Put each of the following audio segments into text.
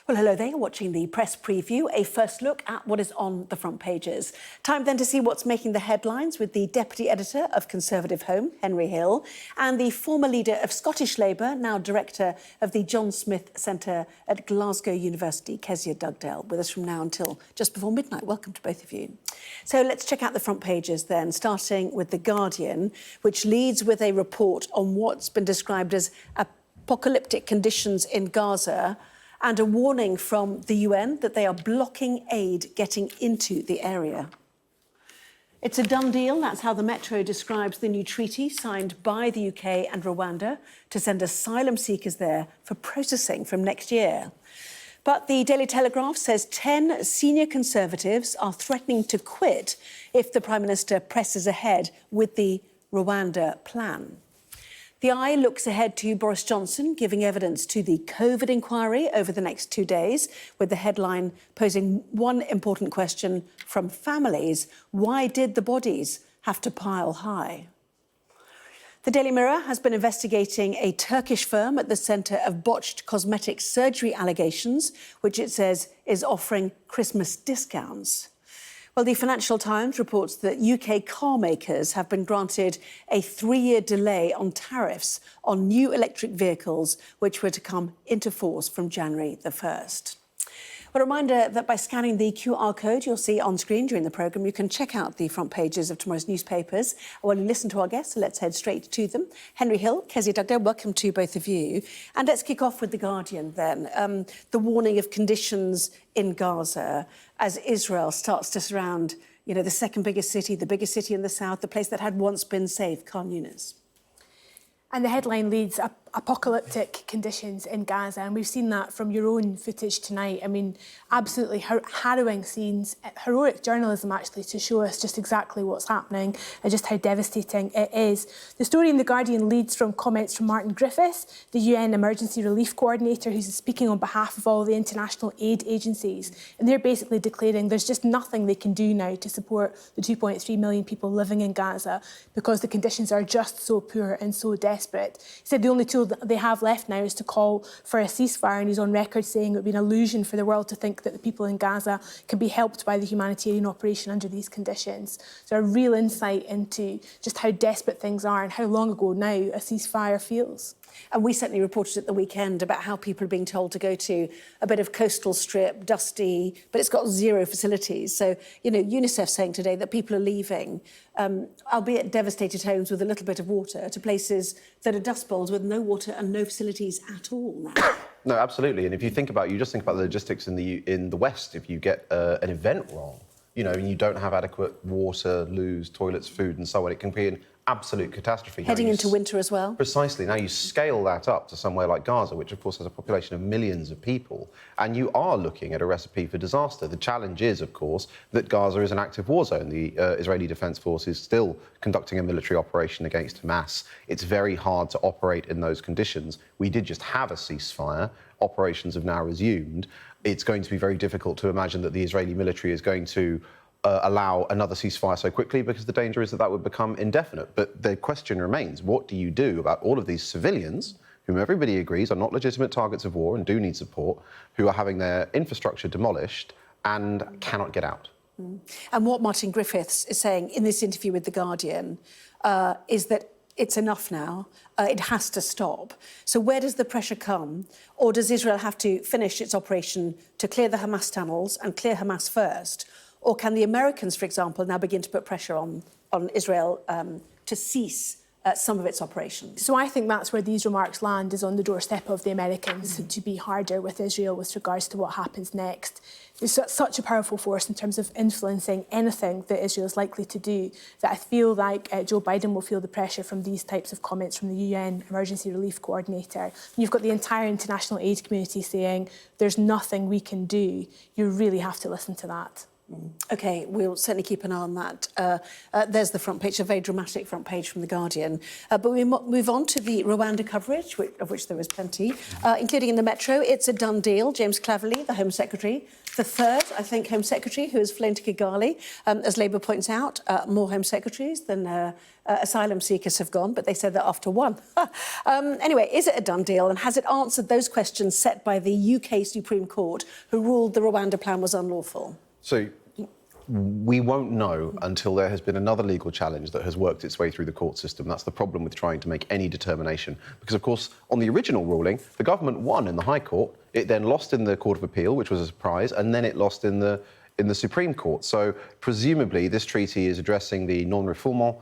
Well, hello there. You're watching the press preview, a first look at what is on the front pages. Time then to see what's making the headlines with the Deputy Editor of Conservative Home, Henry Hill, and the former leader of Scottish Labour, now Director of the John Smith Centre at Glasgow University, Kezia Dugdale, with us from now until just before midnight. Welcome to both of you. So let's check out the front pages then, starting with The Guardian, which leads with a report on what's been described as apocalyptic conditions in Gaza, and a warning from the UN that they are blocking aid getting into the area. It's a done deal. That's how the Metro describes the new treaty signed by the UK and Rwanda to send asylum seekers there for processing from next year. But the Daily Telegraph says 10 senior Conservatives are threatening to quit if the Prime Minister presses ahead with the Rwanda plan. The Eye looks ahead to Boris Johnson giving evidence to the Covid inquiry over the next 2 days, with the headline posing one important question from families: why did the bodies have to pile high? The Daily Mirror has been investigating a Turkish firm at the centre of botched cosmetic surgery allegations, which it says is offering Christmas discounts. Well, the Financial Times reports that UK car makers have been granted a 3-year delay on tariffs on new electric vehicles, which were to come into force from January the 1st. A reminder that by scanning the QR code you'll see on screen during the programme, you can check out the front pages of tomorrow's newspapers. While you listen to our guests, so let's head straight to them. Henry Hill, Kezia Dugdale, welcome to both of you. And let's kick off with The Guardian then. The warning of conditions in Gaza as Israel starts to surround, the second biggest city, the biggest city in the south, the place that had once been safe, Khan Yunis. And the headline reads, apocalyptic conditions in Gaza. And we've seen that from your own footage tonight. I mean, absolutely harrowing scenes, heroic journalism, actually, to show us just exactly what's happening and just how devastating it is. The story in The Guardian leads from comments from Martin Griffiths, the UN Emergency Relief Coordinator, who's speaking on behalf of all the international aid agencies. And they're basically declaring there's just nothing they can do now to support the 2.3 million people living in Gaza because the conditions are just so poor and so desperate. He said the only tool that they have left now is to call for a ceasefire, and he's on record saying it would be an illusion for the world to think that the people in Gaza can be helped by the humanitarian operation under these conditions. So a real insight into just how desperate things are and how long ago now a ceasefire feels. And we certainly reported at the weekend about how people are being told to go to a bit of coastal strip, dusty, but it's got zero facilities. So, UNICEF saying today that people are leaving, albeit devastated homes with a little bit of water, to places that are dust bowls with no water and no facilities at all now. No, absolutely. And if you think about the logistics in the West, if you get an event wrong, and you don't have adequate water, loos, toilets, food and so on, it can be an absolute catastrophe. Heading into winter as well. Precisely. Now you scale that up to somewhere like Gaza, which of course has a population of millions of people, and you are looking at a recipe for disaster. The challenge is, of course, that Gaza is an active war zone. The Israeli Defense Force is still conducting a military operation against Hamas. It's very hard to operate in those conditions. We did just have a ceasefire. Operations have now resumed. It's going to be very difficult to imagine that the Israeli military is going to allow another ceasefire so quickly, because the danger is that that would become indefinite. But the question remains, what do you do about all of these civilians, whom everybody agrees are not legitimate targets of war and do need support, who are having their infrastructure demolished and cannot get out? And what Martin Griffiths is saying in this interview with The Guardian is that it's enough now. It has to stop. So where does the pressure come? Or does Israel have to finish its operation to clear the Hamas tunnels and clear Hamas first? Or can the Americans, for example, now begin to put pressure on Israel to cease some of its operations? So I think that's where these remarks land, is on the doorstep of the Americans to be harder with Israel with regards to what happens next. There's such a powerful force in terms of influencing anything that Israel is likely to do, that I feel like Joe Biden will feel the pressure from these types of comments from the UN Emergency Relief Coordinator. You've got the entire international aid community saying there's nothing we can do. You really have to listen to that. OK, we'll certainly keep an eye on that. There's the front page, a very dramatic front page from The Guardian. But we move on to the Rwanda coverage, of which there is plenty, including in the Metro. It's a done deal. James Cleverly, the Home Secretary, the third, I think, Home Secretary who has flown to Kigali. As Labour points out, more Home Secretaries than asylum seekers have gone, but they said that after one. Anyway, is it a done deal, and has it answered those questions set by the UK Supreme Court, who ruled the Rwanda plan was unlawful? So we won't know until there has been another legal challenge that has worked its way through the court system. That's the problem with trying to make any determination. Because, of course, on the original ruling, the government won in the High Court. It then lost in the Court of Appeal, which was a surprise, and then it lost in the Supreme Court. So, presumably, this treaty is addressing the non-refoulement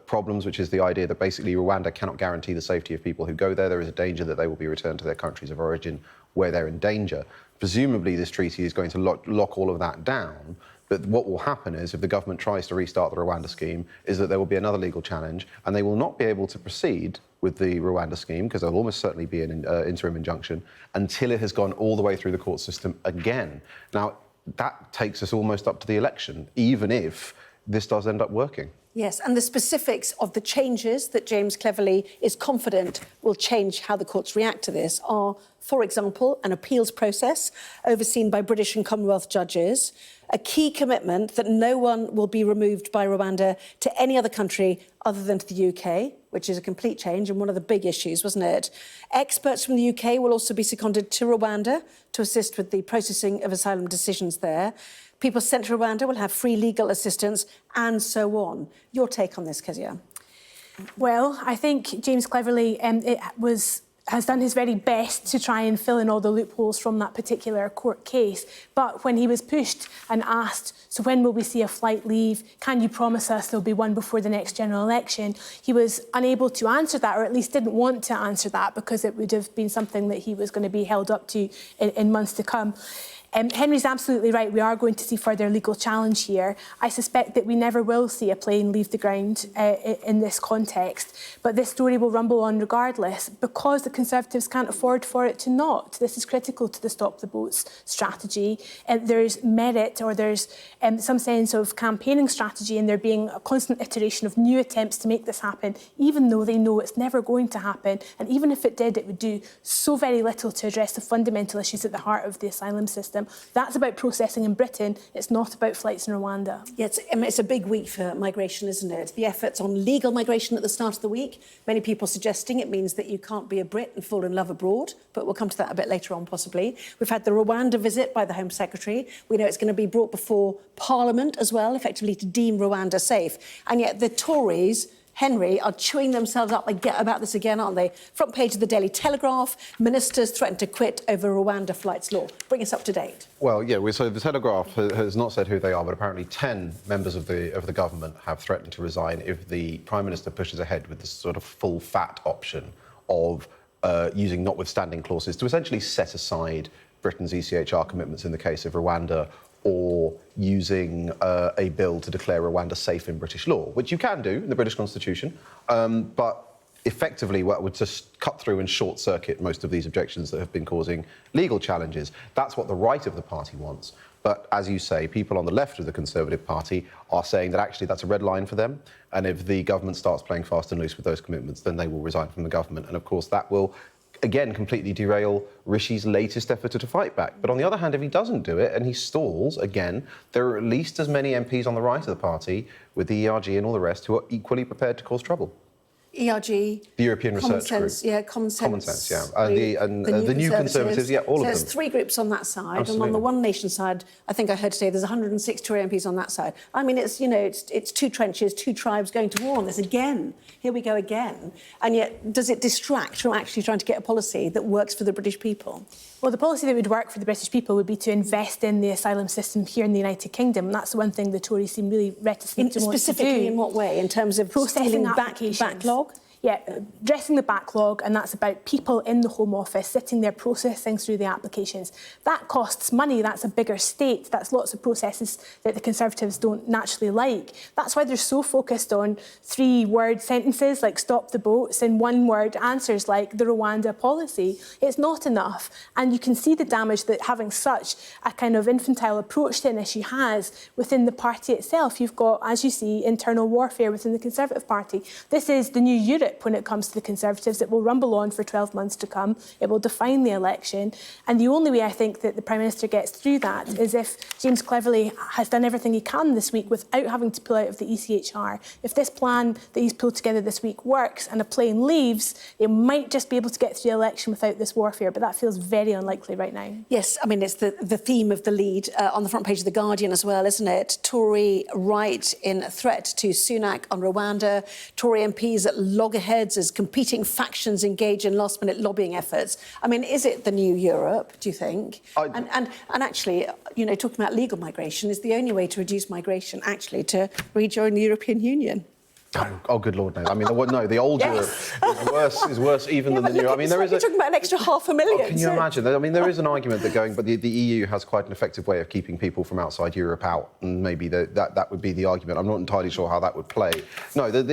problems, which is the idea that basically Rwanda cannot guarantee the safety of people who go there. There is a danger that they will be returned to their countries of origin where they're in danger. Presumably, this treaty is going to lock all of that down. But what will happen is, if the government tries to restart the Rwanda scheme, is that there will be another legal challenge, and they will not be able to proceed with the Rwanda scheme, because there'll almost certainly be an interim injunction, until it has gone all the way through the court system again. Now, that takes us almost up to the election, even if this does end up working. Yes, and the specifics of the changes that James Cleverly is confident will change how the courts react to this are, for example, an appeals process overseen by British and Commonwealth judges, a key commitment that no one will be removed by Rwanda to any other country other than to the UK, which is a complete change and one of the big issues, wasn't it? Experts from the UK will also be seconded to Rwanda to assist with the processing of asylum decisions there. People sent to Rwanda will have free legal assistance, and so on. Your take on this, Kezia? Well, I think James Cleverly has done his very best to try and fill in all the loopholes from that particular court case. But when he was pushed and asked, so when will we see a flight leave? Can you promise us there'll be one before the next general election? He was unable to answer that, or at least didn't want to answer that, because it would have been something that he was going to be held up to in months to come. Henry's absolutely right. We are going to see further legal challenge here. I suspect that we never will see a plane leave the ground in this context. But this story will rumble on regardless, because the Conservatives can't afford for it to not. This is critical to the Stop the Boats strategy. There's merit, or there's some sense of campaigning strategy, and there being a constant iteration of new attempts to make this happen, even though they know it's never going to happen. And even if it did, it would do so very little to address the fundamental issues at the heart of the asylum system. That's about processing in Britain. It's not about flights in Rwanda. Yeah, it's a big week for migration, isn't it? The efforts on legal migration at the start of the week, many people suggesting it means that you can't be a Brit and fall in love abroad, but we'll come to that a bit later on, possibly. We've had the Rwanda visit by the Home Secretary. We know it's going to be brought before Parliament as well, effectively to deem Rwanda safe. And yet the Tories, Henry, are chewing themselves up about this again, aren't they? Front page of the Daily Telegraph, ministers threaten to quit over Rwanda flights law. Bring us up to date. Well, yeah, so the Telegraph has not said who they are, but apparently 10 members of the government have threatened to resign if the Prime Minister pushes ahead with this sort of full fat option of using notwithstanding clauses to essentially set aside Britain's ECHR commitments in the case of Rwanda, or using a bill to declare Rwanda safe in British law, which you can do in the British Constitution, but effectively what would just cut through and short-circuit most of these objections that have been causing legal challenges. That's what the right of the party wants. But as you say, people on the left of the Conservative Party are saying that actually that's a red line for them, and if the government starts playing fast and loose with those commitments, then they will resign from the government. And of course that will again completely derail Rishi's latest effort to fight back. But on the other hand, if he doesn't do it and he stalls again, there are at least as many MPs on the right of the party, with the ERG and all the rest, who are equally prepared to cause trouble. ERG, the European Research Group. Yeah, Common Sense. Yeah. And the New Conservatives, yeah, all of them. There's three groups on that side. Absolutely. And on the One Nation side, I think I heard today there's 106 Tory MPs on that side. I mean, it's two trenches, two tribes going to war on this again. Here we go again. And yet, does it distract from actually trying to get a policy that works for the British people? Well, the policy that would work for the British people would be to invest in the asylum system here in the United Kingdom. And that's the one thing the Tories seem really reticent to want to do. Specifically in what way? In terms of processing backlog? addressing the backlog, and that's about people in the Home Office sitting there processing through the applications. That costs money, that's a bigger state, that's lots of processes that the Conservatives don't naturally like. That's why they're so focused on 3-word sentences like stop the boats and 1-word answers like the Rwanda policy. It's not enough. And you can see the damage that having such a kind of infantile approach to an issue has within the party itself. You've got, as you see, internal warfare within the Conservative Party. This is the new Europe when it comes to the Conservatives. It will rumble on for 12 months to come. It will define the election. And the only way I think that the Prime Minister gets through that is if James Cleverly has done everything he can this week without having to pull out of the ECHR. If this plan that he's pulled together this week works and a plane leaves, it might just be able to get through the election without this warfare, but that feels very unlikely right now. Yes, I mean, it's the theme of the lead on the front page of The Guardian as well, isn't it? Tory right in threat to Sunak on Rwanda. Tory MPs at loggerheads as competing factions engage in last-minute lobbying efforts. I mean, is it the new Europe, do you think? And actually, you know, talking about legal migration is the only way to reduce migration, actually, to rejoin the European Union. Oh, good Lord, no. I mean, the old Yes. Europe is worse even than the new. I mean, you're talking about an extra 500,000. Oh, can you imagine? I mean, there is an argument that but the EU has quite an effective way of keeping people from outside Europe out, and maybe that would be the argument. I'm not entirely sure how that would play. No, the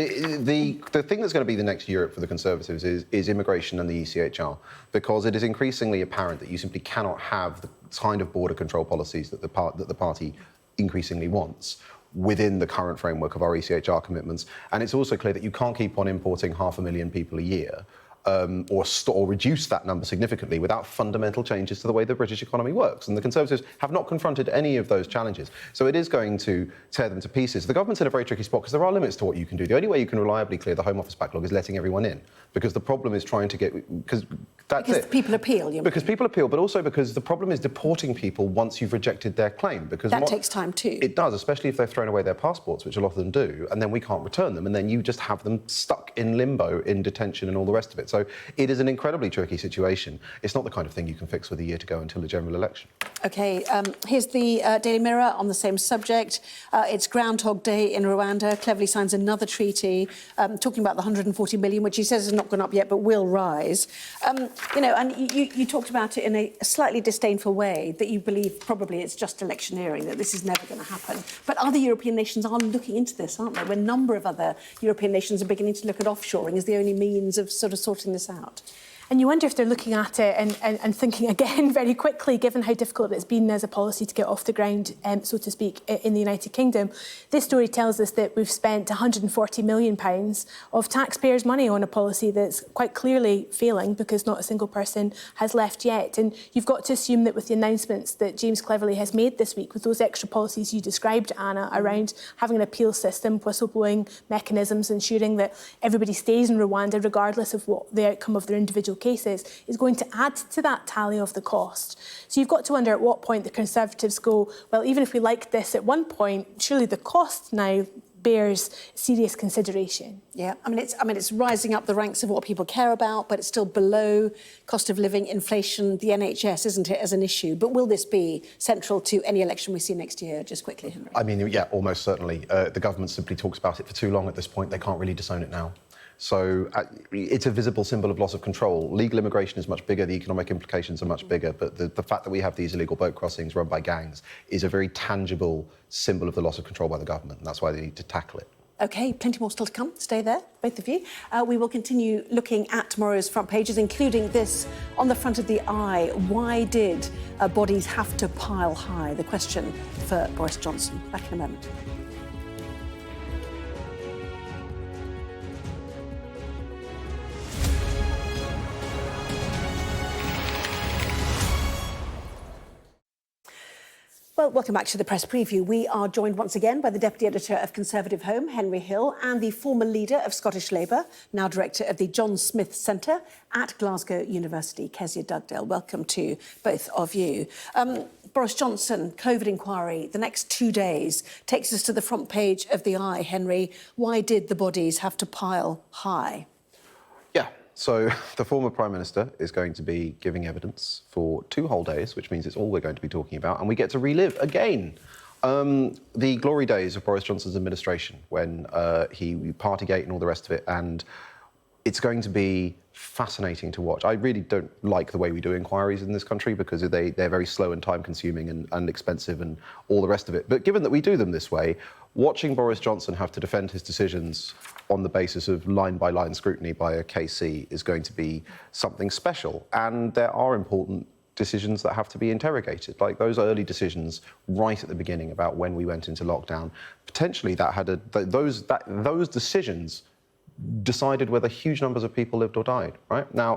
thing that's going to be the next Europe for the Conservatives is immigration and the ECHR, because it is increasingly apparent that you simply cannot have the kind of border control policies that the party increasingly wants within the current framework of our ECHR commitments. And it's also clear that you can't keep on importing 500,000 people a year or reduce that number significantly without fundamental changes to the way the British economy works. And the Conservatives have not confronted any of those challenges. So it is going to tear them to pieces. The government's in a very tricky spot because there are limits to what you can do. The only way you can reliably clear the Home Office backlog is letting everyone in, because the problem is trying to get... Because people appeal. Because people appeal, but also because the problem is deporting people once you've rejected their claim. Because that takes time too. It does, especially if they've thrown away their passports, which a lot of them do, and then we can't return them, and then you just have them stuck in limbo, in detention and all the rest of it. So it is an incredibly tricky situation. It's not the kind of thing you can fix with a year to go until the general election. OK, here's the Daily Mirror on the same subject. It's Groundhog Day in Rwanda. Cleverly signs another treaty, talking about the 140 million, which he says has not gone up yet, but will rise. You know, and you talked about it in a slightly disdainful way, that you believe probably it's just electioneering, that this is never going to happen. But other European nations are looking into this, aren't they? A number of other European nations are beginning to look at offshoring as the only means of sort of sorting this out. And you wonder if they're looking at it and thinking again very quickly, given how difficult it's been as a policy to get off the ground, so to speak, in the United Kingdom. This story tells us that we've spent £140 million of taxpayers' money on a policy that's quite clearly failing because not a single person has left yet. And you've got to assume that with the announcements that James Cleverly has made this week, with those extra policies you described, Anna, around having an appeal system, whistleblowing mechanisms, ensuring that everybody stays in Rwanda regardless of what the outcome of their individual cases, is going to add to that tally of the cost. So you've got to wonder at what point the Conservatives go, well, even if we liked this at one point, surely the cost now bears serious consideration. Yeah, I mean, it's rising up the ranks of what people care about, but it's still below cost of living, inflation, the NHS, isn't it, as an issue? But will this be central to any election we see next year? Just quickly, Henry. I mean, yeah, almost certainly. The government simply talks about it for too long at this point. They can't really disown it now. So it's a visible symbol of loss of control. Legal immigration is much bigger, the economic implications are much bigger, but the fact that we have these illegal boat crossings run by gangs is a very tangible symbol of the loss of control by the government, and that's why they need to tackle it. OK, plenty more still to come. Stay there, both of you. We will continue looking at tomorrow's front pages, including this on the front of the Eye. Why did bodies have to pile high? The question for Boris Johnson. Back in a moment. Well, welcome back to the press preview. We are joined once again by the Deputy Editor of Conservative Home, Henry Hill, and the former leader of Scottish Labour, now Director of the John Smith Centre at Glasgow University, Kezia Dugdale. Welcome to both of you. Boris Johnson, COVID inquiry, the next 2 days, takes us to the front page of the Eye. Henry, why did the bodies have to pile high? Yeah. So the former Prime Minister is going to be giving evidence for 2 whole days, which means it's all we're going to be talking about, and we get to relive again the glory days of Boris Johnson's administration when he Partygate and all the rest of it. And it's going to be fascinating to watch. I really don't like the way we do inquiries in this country because they're very slow and time-consuming and expensive and all the rest of it. But given that we do them this way, watching Boris Johnson have to defend his decisions on the basis of line-by-line scrutiny by a KC is going to be something special. And there are important decisions that have to be interrogated, like those early decisions right at the beginning about when we went into lockdown. Potentially that had those decisions decided whether huge numbers of people lived or died, right? Now,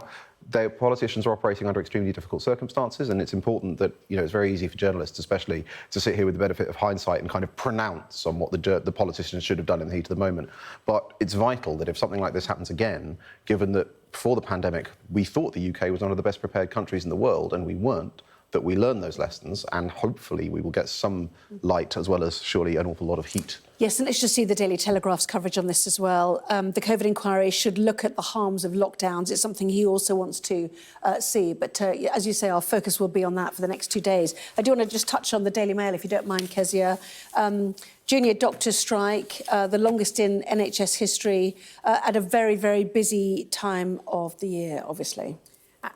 the politicians are operating under extremely difficult circumstances, and it's important that, it's very easy for journalists especially to sit here with the benefit of hindsight and kind of pronounce on what the politicians should have done in the heat of the moment. But it's vital that if something like this happens again, given that before the pandemic we thought the UK was one of the best prepared countries in the world, and we weren't, that we learn those lessons, and hopefully we will get some light as well as surely an awful lot of heat. Yes, and let's just see the Daily Telegraph's coverage on this as well. The COVID inquiry should look at the harms of lockdowns. It's something he also wants to see. But as you say, our focus will be on that for the next 2 days. I do want to just touch on the Daily Mail, if you don't mind, Kezia. Junior doctors' strike, the longest in NHS history, at a very, very busy time of the year, obviously.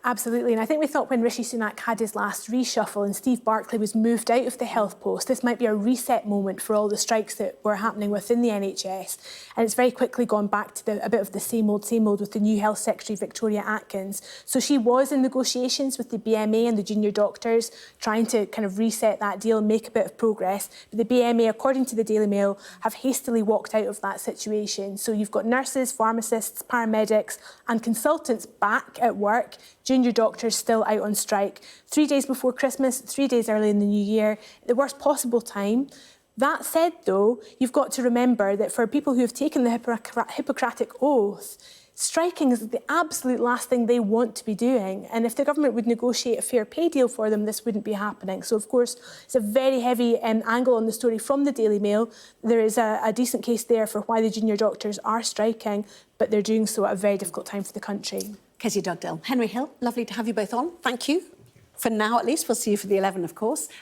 Absolutely, and I think we thought when Rishi Sunak had his last reshuffle and Steve Barclay was moved out of the health post, this might be a reset moment for all the strikes that were happening within the NHS. And it's very quickly gone back to a bit of the same old with the new Health Secretary, Victoria Atkins. So she was in negotiations with the BMA and the junior doctors, trying to kind of reset that deal and make a bit of progress. But the BMA, according to the Daily Mail, have hastily walked out of that situation. So you've got nurses, pharmacists, paramedics and consultants back at work, junior doctors still out on strike. 3 days before Christmas, 3 days early in the new year, the worst possible time. That said, though, you've got to remember that for people who have taken the Hippocratic Oath, striking is the absolute last thing they want to be doing. And if the government would negotiate a fair pay deal for them, this wouldn't be happening. So, of course, it's a very heavy angle on the story from the Daily Mail. There is a decent case there for why the junior doctors are striking, but they're doing so at a very difficult time for the country. Kezia Dugdale. Henry Hill, lovely to have you both on. Thank you. For now, at least. We'll see you for the 11, of course.